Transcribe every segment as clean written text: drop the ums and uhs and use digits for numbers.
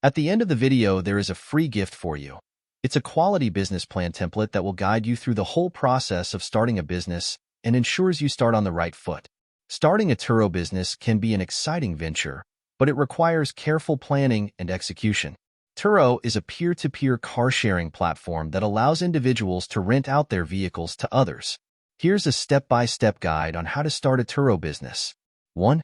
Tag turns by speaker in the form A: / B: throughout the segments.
A: At the end of the video, there is a free gift for you. It's a quality business plan template that will guide you through the whole process of starting a business and ensures you start on the right foot. Starting a Turo business can be an exciting venture, but it requires careful planning and execution. Turo is a peer-to-peer car-sharing platform that allows individuals to rent out their vehicles to others. Here's a step-by-step guide on how to start a Turo business. 1.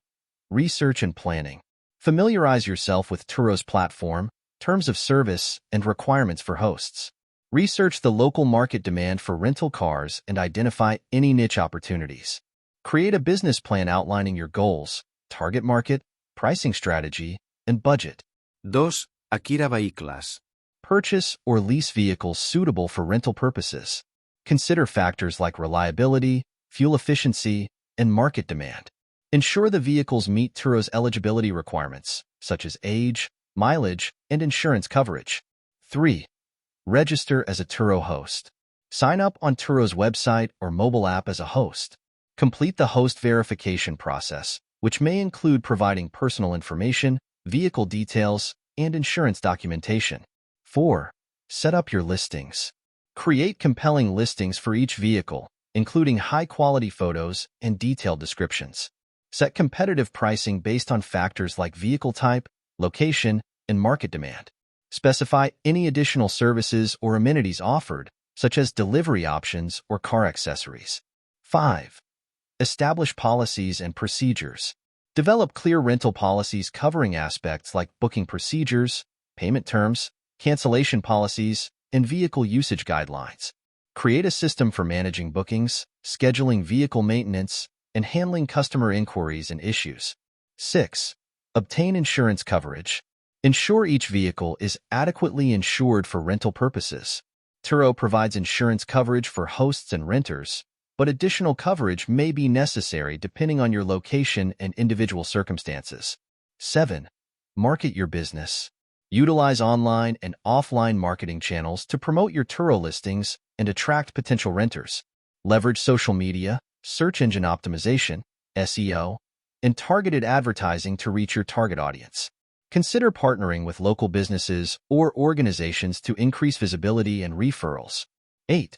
A: Research and planning. Familiarize yourself with Turo's platform, terms of service, and requirements for hosts. Research the local market demand for rental cars and identify any niche opportunities. Create a business plan outlining your goals, target market, pricing strategy, and budget.
B: 2. Adquiera vehículos.
A: Purchase or lease vehicles suitable for rental purposes. Consider factors like reliability, fuel efficiency, and market demand. Ensure the vehicles meet Turo's eligibility requirements, such as age, mileage, and insurance coverage. 3. Register as a Turo host. Sign up on Turo's website or mobile app as a host. Complete the host verification process, which may include providing personal information, vehicle details, and insurance documentation. 4. Set up your listings. Create compelling listings for each vehicle, including high-quality photos and detailed descriptions. Set competitive pricing based on factors like vehicle type, location, and market demand. Specify any additional services or amenities offered, such as delivery options or car accessories. 5. Establish policies and procedures. Develop clear rental policies covering aspects like booking procedures, payment terms, cancellation policies, and vehicle usage guidelines. Create a system for managing bookings, scheduling vehicle maintenance, and handling customer inquiries and issues. 6. Obtain insurance coverage. Ensure each vehicle is adequately insured for rental purposes. Turo provides insurance coverage for hosts and renters, but additional coverage may be necessary depending on your location and individual circumstances. 7. Market your business. Utilize online and offline marketing channels to promote your Turo listings and attract potential renters. Leverage social media, search engine optimization, SEO, and targeted advertising to reach your target audience. Consider partnering with local businesses or organizations to increase visibility and referrals. 8.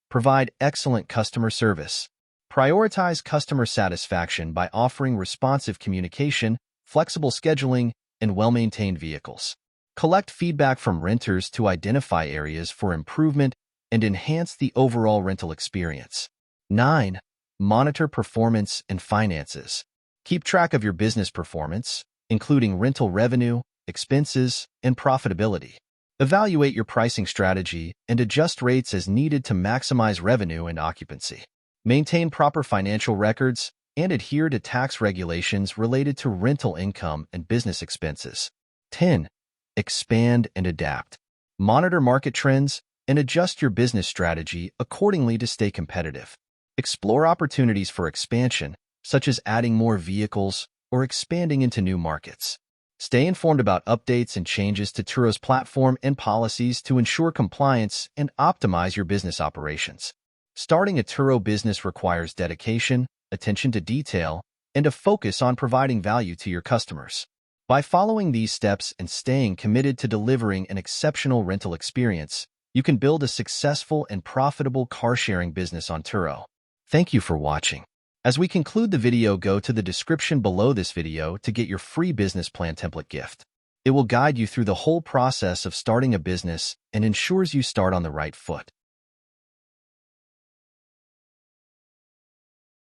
A: Provide excellent customer service. Prioritize customer satisfaction by offering responsive communication, flexible scheduling, and well-maintained vehicles. Collect feedback from renters to identify areas for improvement and enhance the overall rental experience. 9. Monitor performance and finances. Keep track of your business performance, including rental revenue, expenses, and profitability. Evaluate your pricing strategy and adjust rates as needed to maximize revenue and occupancy. Maintain proper financial records and adhere to tax regulations related to rental income and business expenses. 10. Expand and adapt. Monitor market trends and adjust your business strategy accordingly to stay competitive. Explore opportunities for expansion, such as adding more vehicles or expanding into new markets. Stay informed about updates and changes to Turo's platform and policies to ensure compliance and optimize your business operations. Starting a Turo business requires dedication, attention to detail, and a focus on providing value to your customers. By following these steps and staying committed to delivering an exceptional rental experience, you can build a successful and profitable car-sharing business on Turo. Thank you for watching. As we conclude the video, go to the description below this video to get your free business plan template gift. It will guide you through the whole process of starting a business and ensures you start on the right foot.